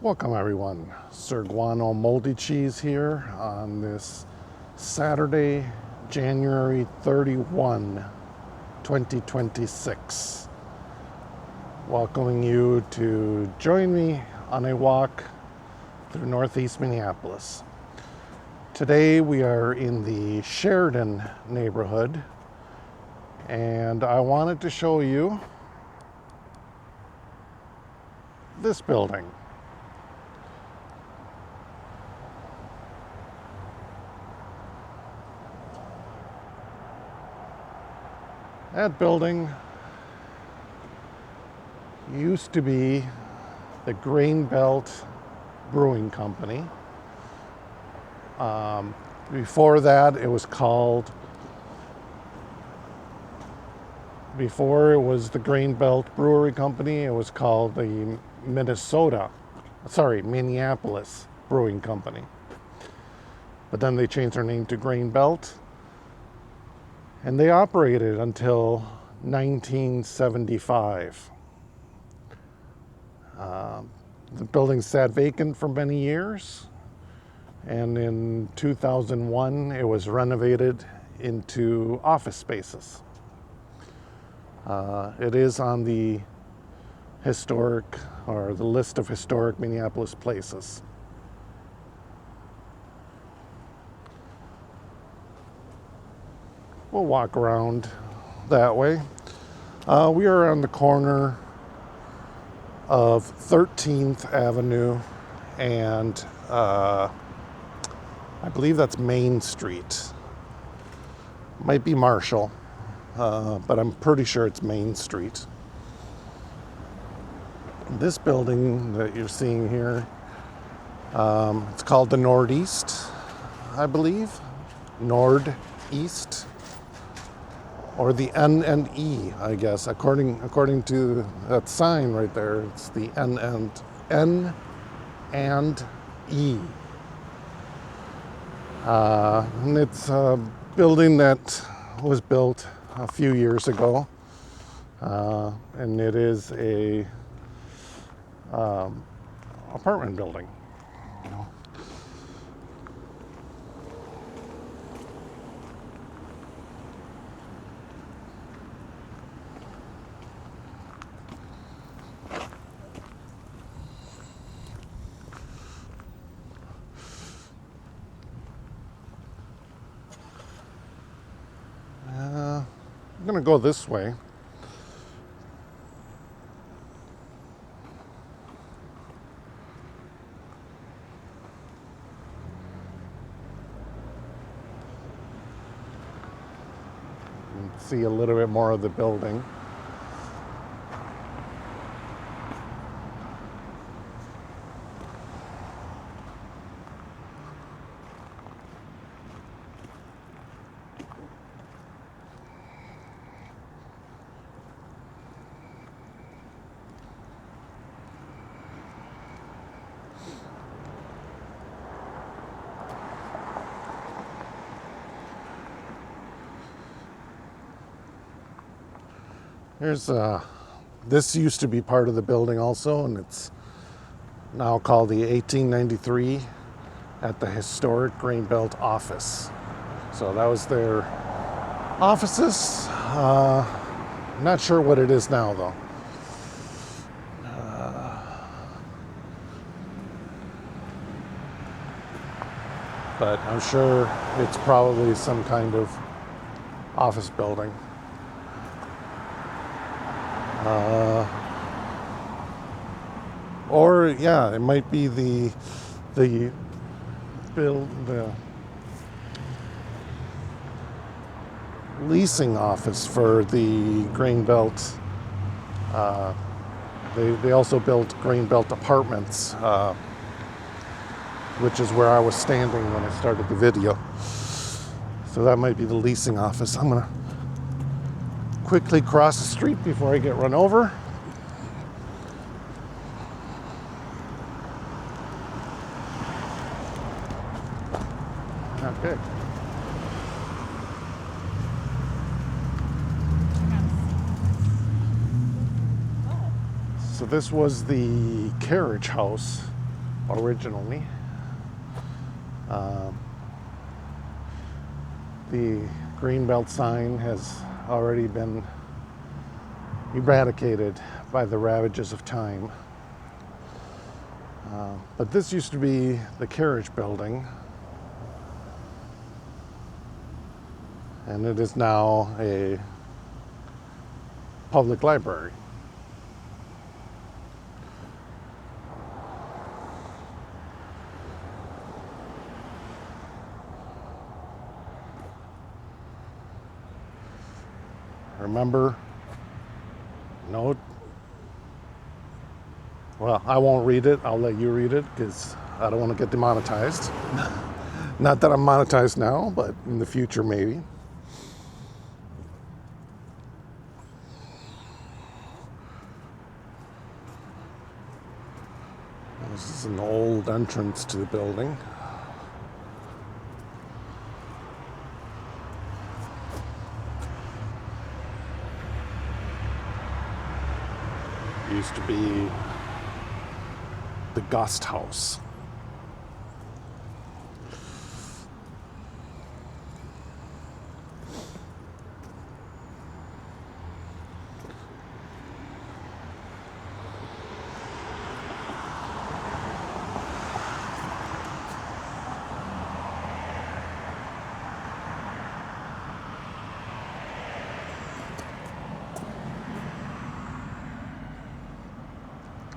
Welcome everyone. Sir Guano Moldy Cheese here on this Saturday, January 31, 2026. Welcoming you to join me on a walk through Northeast Minneapolis. Today we are in the Sheridan neighborhood, and I wanted to show you this building. That building used to be the Grain Belt Brewing Company. Before that, it was before it was the Grain Belt Brewery Company, it was called the Minneapolis Brewing Company. But then they changed their name to Grain Belt. And they operated until 1975. The building sat vacant for many years, and in 2001 it was renovated into office spaces. It is on the list of historic Minneapolis places. We'll walk around that way. We are on the corner of 13th Avenue and I believe that's Main Street. Might be Marshall, but I'm pretty sure it's Main Street. This building that you're seeing here, it's called the Northeast, I believe. Northeast. Or the N and E, I guess. According to that sign right there, it's the N and E. And it's a building that was built a few years ago, and it is a apartment building. I'm going to go this way. And see a little bit more of the building. This used to be part of the building also, and it's now called the 1893 at the historic Grain Belt office. So that was their offices. Not sure what it is now though. But I'm sure it's probably some kind of office building. It might be the leasing office for the Grain Belt. They also built Grain Belt apartments, which is where I was standing when I started the video. So that might be the leasing office. I'm gonna quickly cross the street before I get run over. Okay. So this was the Carriage House originally. The Grain Belt sign has already been eradicated by the ravages of time. But this used to be the Carriage building, and it is now a public library. Remember, no, well, I won't read it. I'll let you read it because I don't want to get demonetized. Not that I'm monetized now, but in the future, maybe. This is an old entrance to the building. Used to be the Gust House.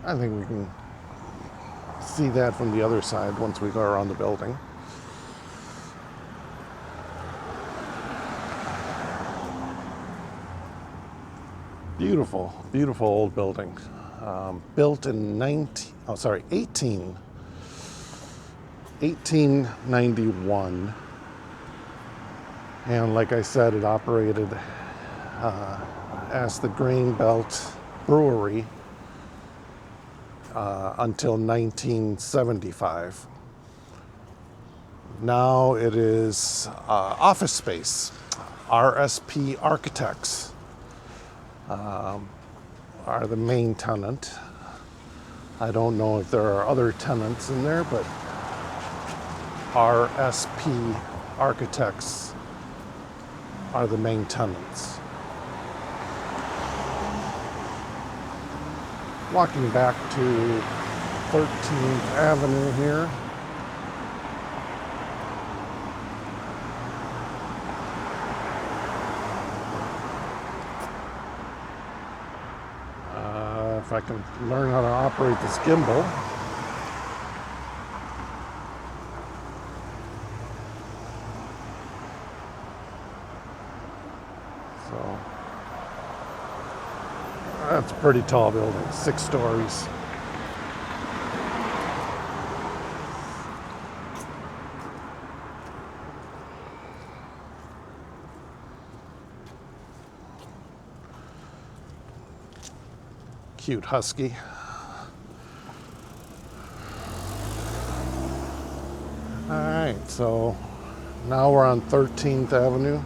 I think we can see that from the other side once we go around the building. Beautiful, beautiful old building. Built in 1891. And like I said, it operated as the Grain Belt Brewery until 1975. Now it is office space. RSP Architects are the main tenant. I don't know if there are other tenants in there, but RSP Architects are the main tenants. Walking back to 13th Avenue here. If I can learn how to operate this gimbal. So that's a pretty tall building, 6 stories. Cute husky. All right, so now we're on 13th Avenue.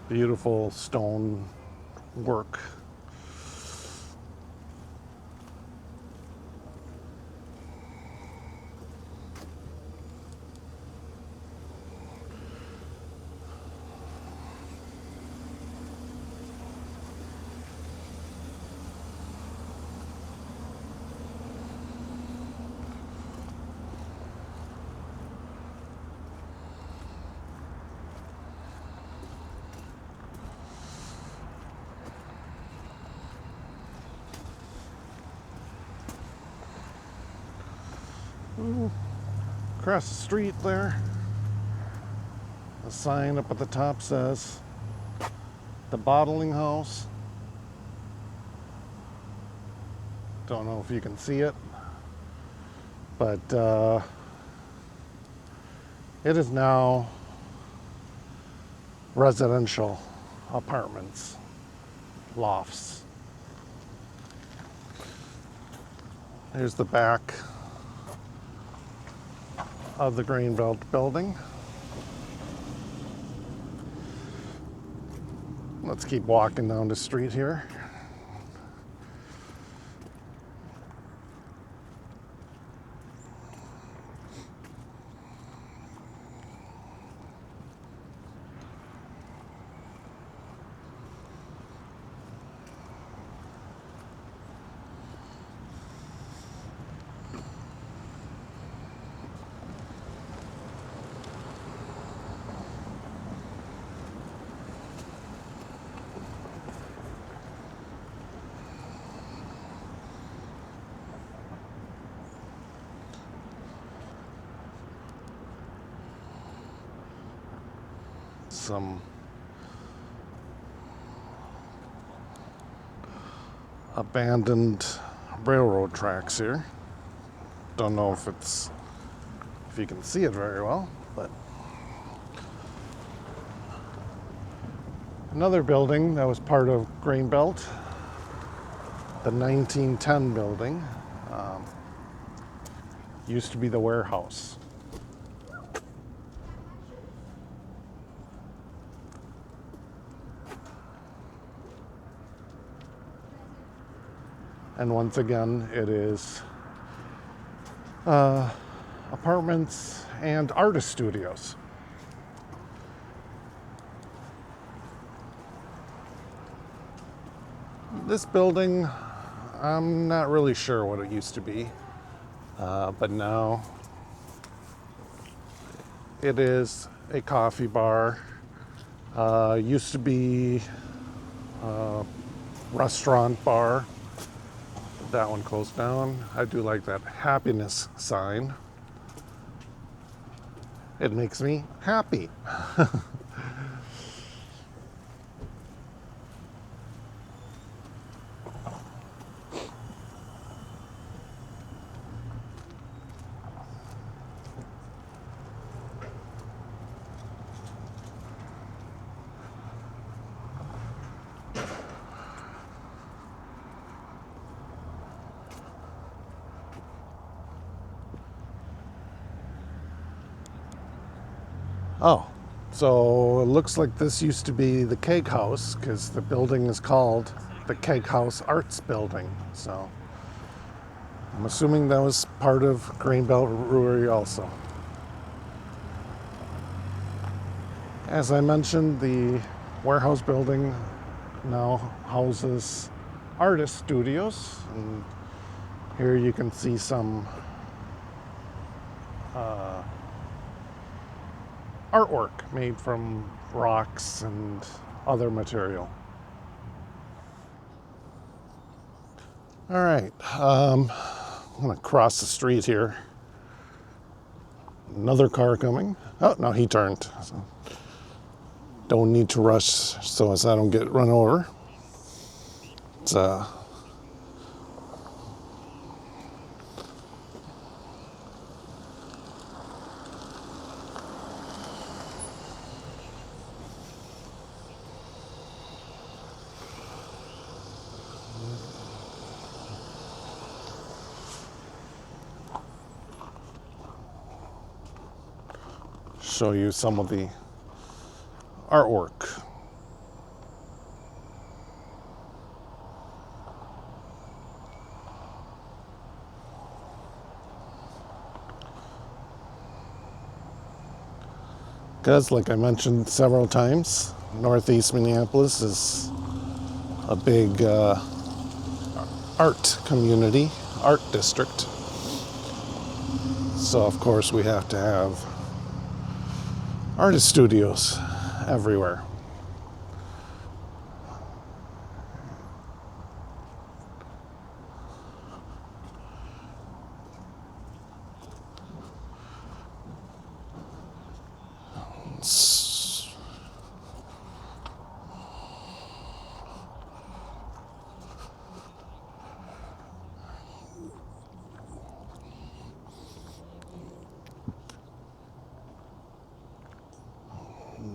Beautiful stone work. Across the street there, a sign up at the top says the bottling house. Don't know if you can see it, but it is now residential apartments, lofts. Here's the back of the Grain Belt building. Let's keep walking down the street here. Some abandoned railroad tracks here. Don't know if you can see it very well, but another building that was part of Grain Belt, the 1910 building, used to be the warehouse. And once again, it is apartments and artist studios. This building, I'm not really sure what it used to be, but now it is a coffee bar. Used to be a restaurant bar. That one closed down. I do like that happiness sign. It makes me happy. Oh, so it looks like this used to be the Keg House because the building is called the Keg House Arts Building. So I'm assuming that was part of Grain Belt Brewery also. As I mentioned, the warehouse building now houses artist studios, and here you can see some artwork made from rocks and other material. All right, I'm gonna cross the street here. Another car coming. Oh, no, he turned. So don't need to rush so as I don't get run over. It's show you some of the artwork. Because, like I mentioned several times, Northeast Minneapolis is a big art community, art district. So, of course, we have to have artist studios everywhere.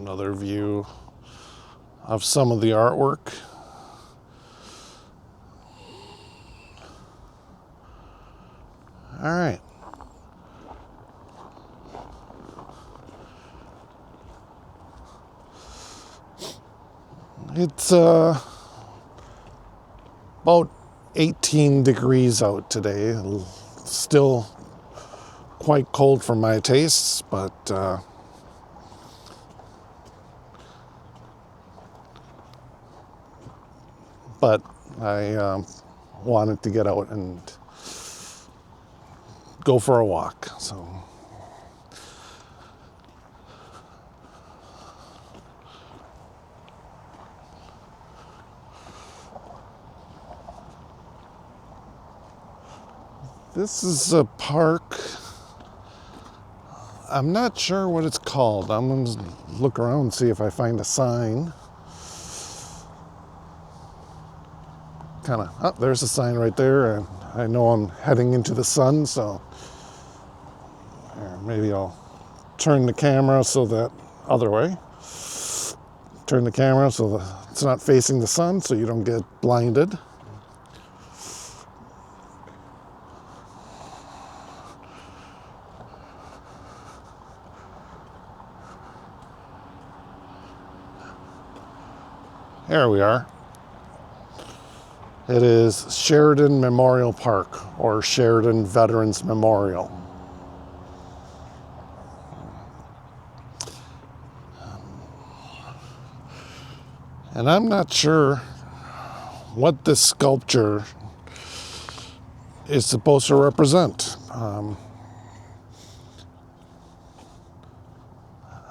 Another view of some of the artwork. All right. It's about 18 degrees out today. Still quite cold for my tastes, but I wanted to get out and go for a walk. So this is a park. I'm not sure what it's called. I'm going to look around and see if I find a sign. Oh, there's a sign right there, and I know I'm heading into the sun, so maybe I'll turn the camera so that other way. Turn the camera so that it's not facing the sun, so you don't get blinded. There we are. It is Sheridan Memorial Park, or Sheridan Veterans Memorial. And I'm not sure what this sculpture is supposed to represent.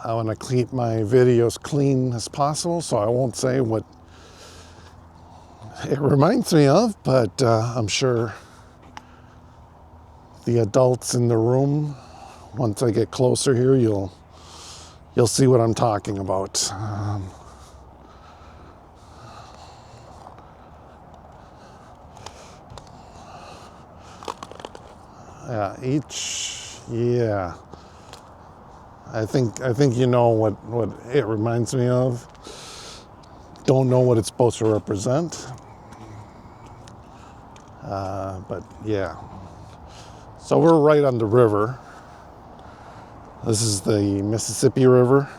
I want to keep my videos clean as possible, so I won't say what it reminds me of, but I'm sure the adults in the room, once I get closer here, you'll see what I'm talking about. Yeah. I think you know what it reminds me of. Don't know what it's supposed to represent. But yeah. So we're right on the river. This is the Mississippi River,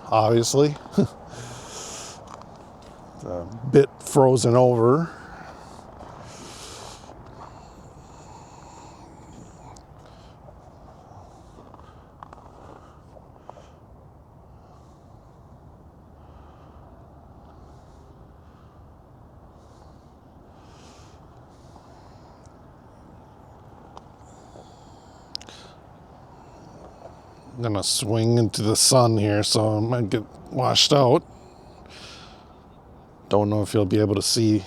obviously. It's a bit frozen over. I'm gonna swing into the sun here, so I might get washed out. Don't know if you'll be able to see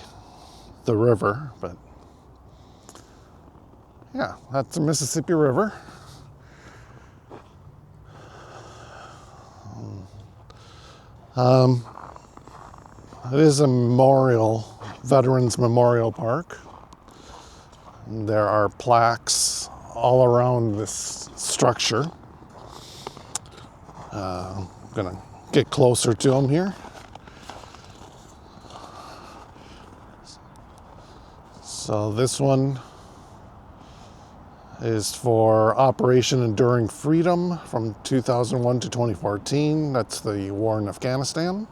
the river, but yeah, that's the Mississippi River. It is a Veterans Memorial Park. There are plaques all around this structure. I'm gonna get closer to them here. So this one is for Operation Enduring Freedom from 2001 to 2014. That's the war in Afghanistan.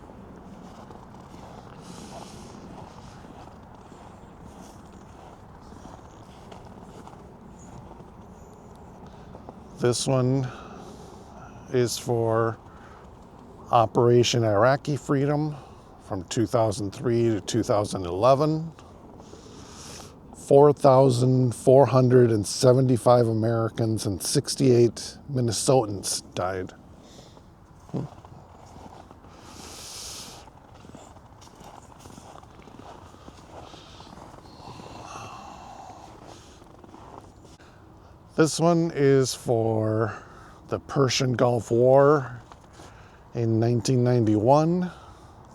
This one is for Operation Iraqi Freedom from 2003 to 2011. 4,475 Americans and 68 Minnesotans died. This one is for the Persian Gulf War in 1991.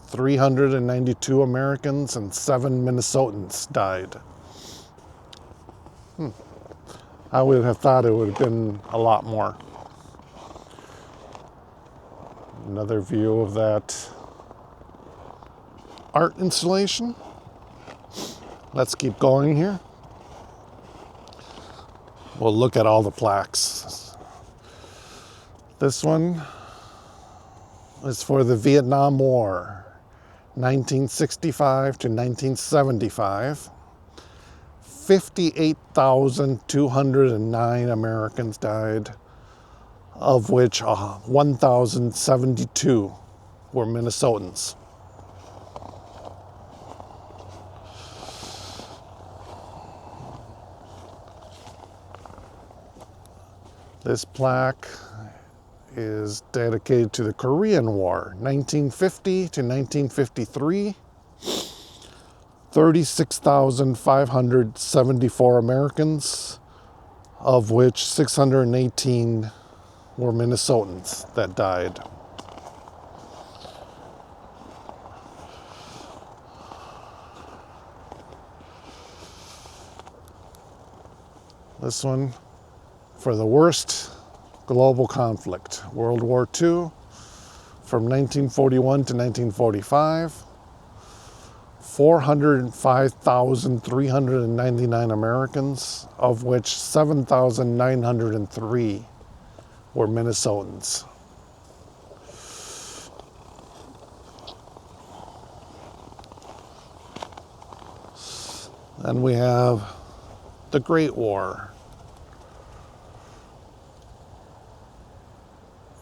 392 Americans and 7 Minnesotans died. I would have thought it would have been a lot more. Another view of that art installation. Let's keep going here. We'll look at all the plaques. This one is for the Vietnam War, 1965 to 1975, 58,209 Americans died, of which 1,072 were Minnesotans. This plaque is dedicated to the Korean War, 1950 to 1953. 36,574 Americans, of which 618 were Minnesotans that died. This one for the worst global conflict, World War II, from 1941 to 1945. 405,399 Americans, of which 7,903 were Minnesotans. Then we have the Great War.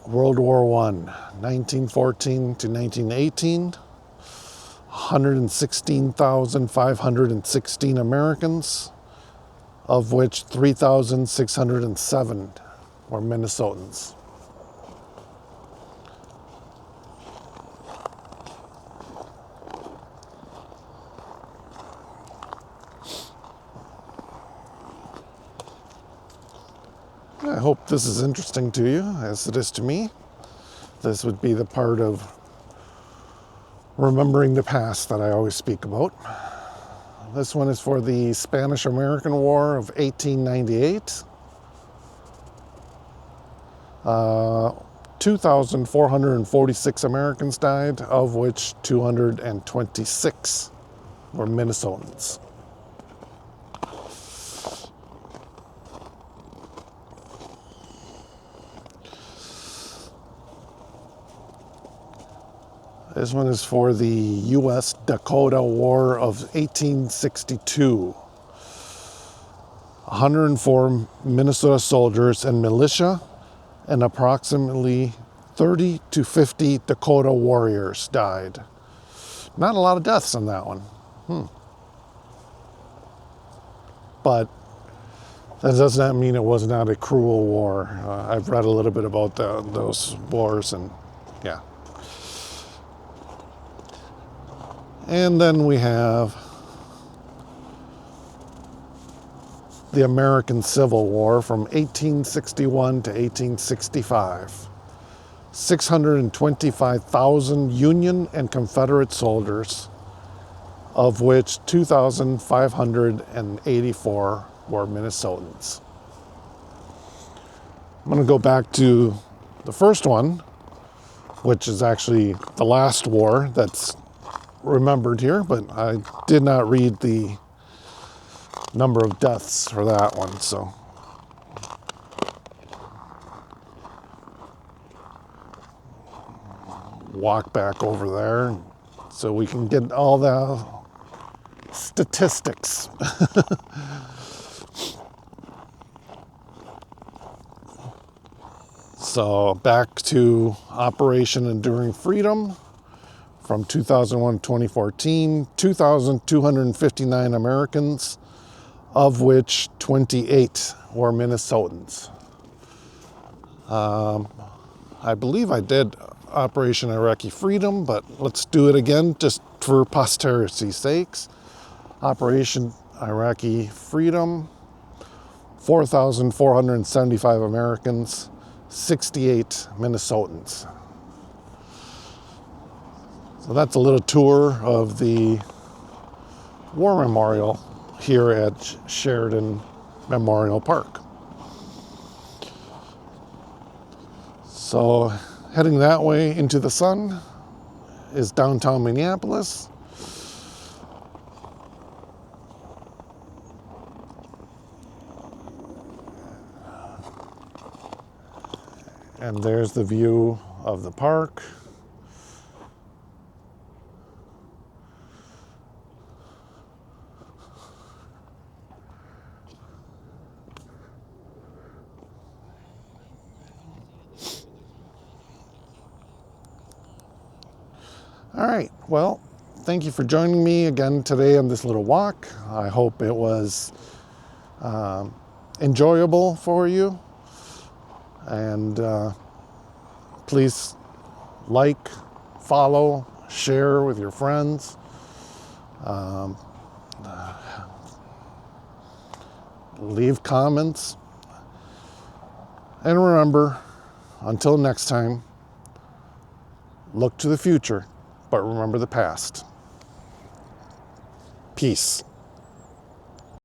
World War I, 1914 to 1918. 116,516 Americans, of which 3,607 were Minnesotans. I hope this is interesting to you, as it is to me. This would be the part of remembering the past that I always speak about. This one is for the Spanish-American War of 1898. 2,446 Americans died, of which 226 were Minnesotans. This one is for the U.S. Dakota War of 1862. 104 Minnesota soldiers and militia, and approximately 30 to 50 Dakota warriors died. Not a lot of deaths in that one. But that does not mean it was not a cruel war. I've read a little bit about those wars, and yeah. And then we have the American Civil War from 1861 to 1865. 625,000 Union and Confederate soldiers, of which 2,584 were Minnesotans. I'm going to go back to the first one, which is actually the last war that's remembered here, but I did not read the number of deaths for that one, so walk back over there so we can get all the statistics. So back to Operation Enduring Freedom. From 2001 to 2014, 2,259 Americans, of which 28 were Minnesotans. I believe I did Operation Iraqi Freedom, but let's do it again just for posterity's sakes. Operation Iraqi Freedom, 4,475 Americans, 68 Minnesotans. So that's a little tour of the War Memorial here at Sheridan Memorial Park. So heading that way into the sun is downtown Minneapolis. And there's the view of the park. All right, well, thank you for joining me again today on this little walk. I hope it was enjoyable for you. And please like, follow, share with your friends. Leave comments. And remember, until next time, look to the future, but remember the past. Peace.